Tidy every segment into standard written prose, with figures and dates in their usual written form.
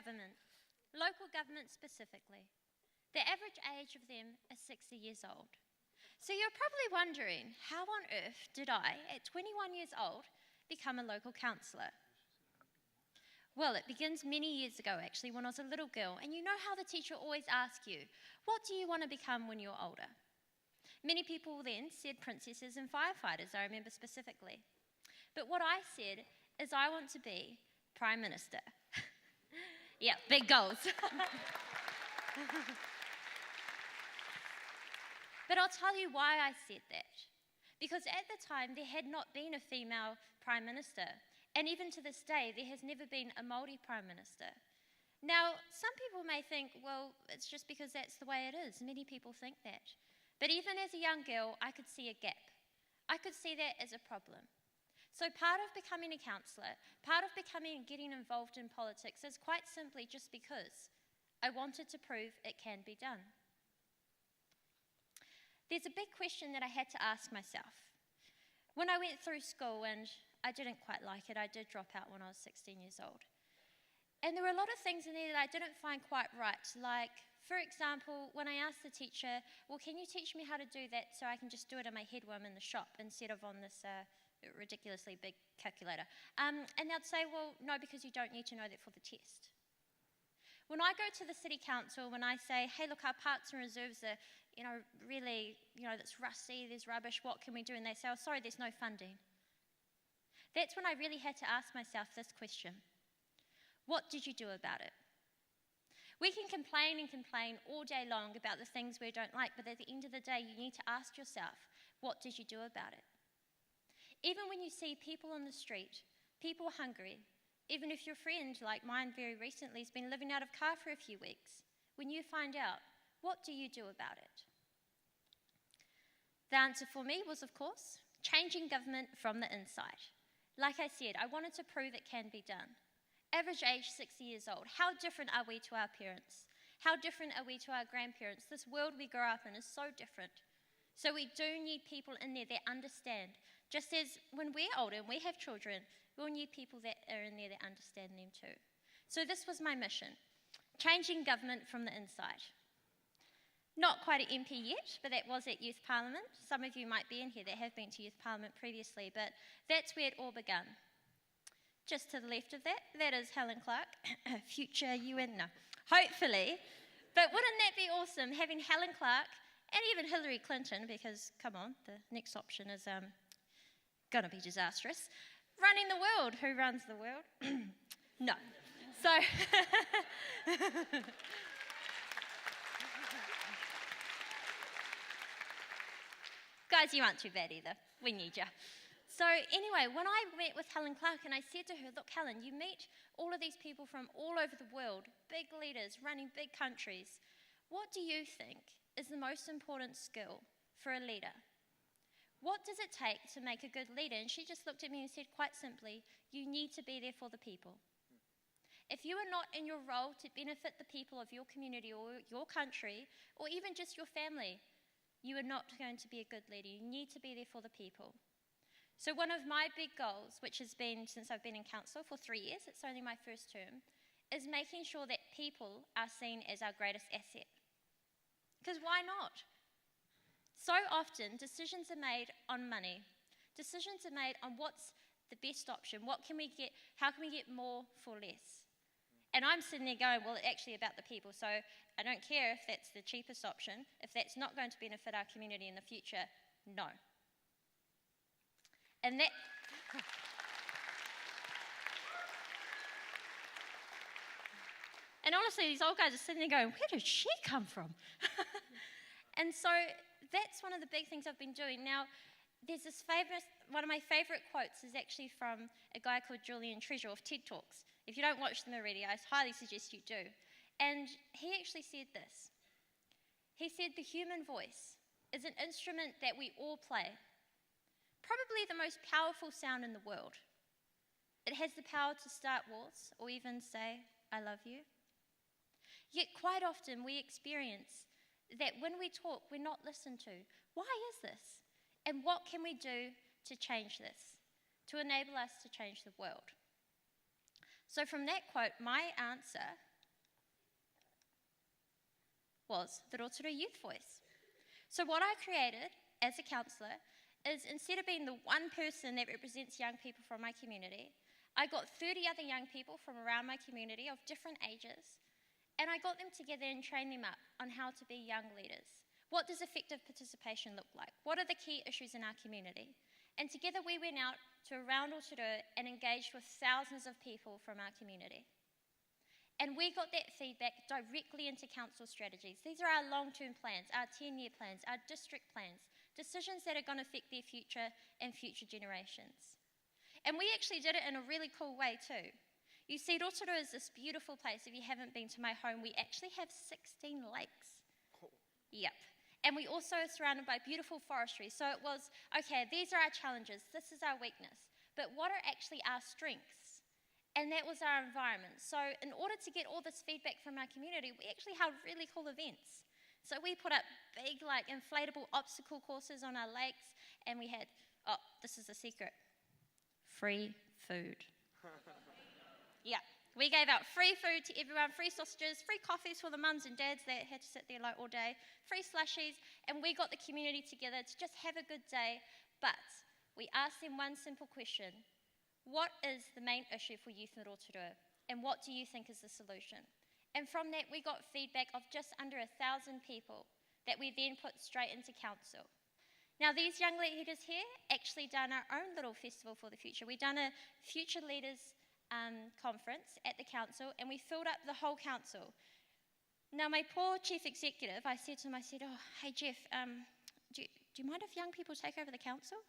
government, local government specifically. The average age of them is 60 years old. So you're probably wondering, how on earth did I, at 21 years old, become a local councillor? Well, it begins many years ago, actually, when I was a little girl. And you know how the teacher always asks you, what do you want to become when you're older? Many people then said princesses and firefighters, I remember specifically. But what I said is I want to be Prime Minister. Yeah, big goals. But I'll tell you why I said that. Because at the time, there had not been a female Prime Minister. And even to this day, there has never been a Maori Prime Minister. Now, some people may think, well, it's just because that's the way it is. Many people think that. But even as a young girl, I could see a gap. I could see that as a problem. So part of becoming a councillor, part of becoming and getting involved in politics is quite simply just because I wanted to prove it can be done. There's a big question that I had to ask myself. When I went through school, and I didn't quite like it, I did drop out when I was 16 years old. And there were a lot of things in there that I didn't find quite right, like, for example, when I asked the teacher, well, can you teach me how to do that so I can just do it in my head while I'm in the shop instead of on this ridiculously big calculator? And they'd say, well, no, because you don't need to know that for the test. When I go to the city council, when I say, hey, look, our parks and reserves are, really, that's rusty, there's rubbish, what can we do? And they say, oh, sorry, there's no funding. That's when I really had to ask myself this question. What did you do about it? We can complain and complain all day long about the things we don't like, but at the end of the day, you need to ask yourself, what did you do about it? Even when you see people on the street, people hungry, even if your friend, like mine very recently, has been living out of car for a few weeks, when you find out, what do you do about it? The answer for me was, of course, changing government from the inside. Like I said, I wanted to prove it can be done. Average age, 60 years old. How different are we to our parents? How different are we to our grandparents? This world we grow up in is so different. So we do need people in there that understand. Just as when we're older and we have children, we'll need people that are in there that understand them too. So this was my mission, changing government from the inside. Not quite an MP yet, but that was at Youth Parliament. Some of you might be in here that have been to Youth Parliament previously, but that's where it all began. Just to the left of that, that is Helen Clark, future UN, no, hopefully. But wouldn't that be awesome, having Helen Clark and even Hillary Clinton, because, come on, the next option is going to be disastrous, running the world. Who runs the world? No. So, guys, you aren't too bad either. We need you. So anyway, when I met with Helen Clark and I said to her, look, Helen, you meet all of these people from all over the world, big leaders running big countries. What do you think is the most important skill for a leader? What does it take to make a good leader? And she just looked at me and said, quite simply, you need to be there for the people. If you are not in your role to benefit the people of your community or your country, or even just your family, you are not going to be a good leader. You need to be there for the people. So one of my big goals, which has been since I've been in council for 3 years, it's only my first term, is making sure that people are seen as our greatest asset. Because why not? So often, decisions are made on money. Decisions are made on what's the best option. What can we get? How can we get more for less? And I'm sitting there going, well, it's actually about the people. So I don't care if that's the cheapest option. If that's not going to benefit our community in the future, no. And that... And honestly, these old guys are sitting there going, where did she come from? And so that's one of the big things I've been doing. Now, there's this one of my favourite quotes is actually from a guy called Julian Treasure of TED Talks. If you don't watch them already, I highly suggest you do. And he actually said this. He said, the human voice is an instrument that we all play. Probably the most powerful sound in the world. It has the power to start wars or even say, I love you. Yet quite often we experience that when we talk, we're not listened to. Why is this? And what can we do to change this, to enable us to change the world? So from that quote, my answer was the Rotorua Youth Voice. So what I created as a councillor is, instead of being the one person that represents young people from my community, I got 30 other young people from around my community of different ages, and I got them together and trained them up on how to be young leaders. What does effective participation look like? What are the key issues in our community? And together we went out to around Rotorua and engaged with thousands of people from our community. And we got that feedback directly into council strategies. These are our long-term plans, our 10-year plans, our district plans, decisions that are going to affect their future and future generations. And we actually did it in a really cool way too. You see, Rotorua is this beautiful place. If you haven't been to my home, we actually have 16 lakes. Yep. And we also are surrounded by beautiful forestry. So it was, okay, these are our challenges, this is our weakness, but what are actually our strengths? And that was our environment. So in order to get all this feedback from our community, we actually held really cool events. So we put up big, inflatable obstacle courses on our lakes, and we had, oh, this is a secret, free food. Yeah. We gave out free food to everyone, free sausages, free coffees for the mums and dads that had to sit there all day, free slushies, and we got the community together to just have a good day. But we asked them one simple question: what is the main issue for youth in Rotorua, and what do you think is the solution? And from that, we got feedback of just under 1,000 people that we then put straight into council. Now, these young leaders here actually done our own little festival for the future. We done a Future Leaders conference at the council, and we filled up the whole council. Now, my poor chief executive, I said to him, oh, hey Jeff, do you mind if young people take over the council?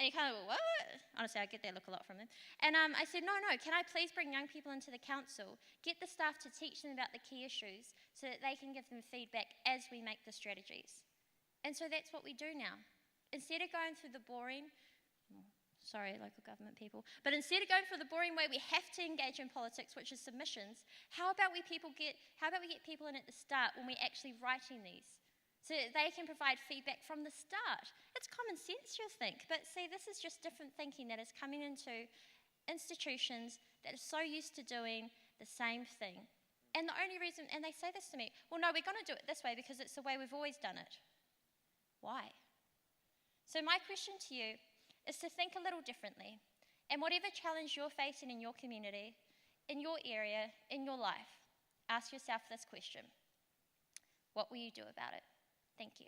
And he kind of went, what? Honestly, I get that look a lot from him. And I said, no, can I please bring young people into the council, get the staff to teach them about the key issues so that they can give them feedback as we make the strategies. And so that's what we do now. Instead of going through the boring, sorry, local government people, but instead of going for the boring way, we have to engage in politics, which is submissions. How about we get people in at the start when we're actually writing these, so that they can provide feedback from the start? It's common sense, you think, but see, this is just different thinking that is coming into institutions that are so used to doing the same thing. And the only reason, and they say this to me, well, no, we're going to do it this way because it's the way we've always done it. Why? So my question to you is to think a little differently. And whatever challenge you're facing in your community, in your area, in your life, ask yourself this question: what will you do about it? Thank you.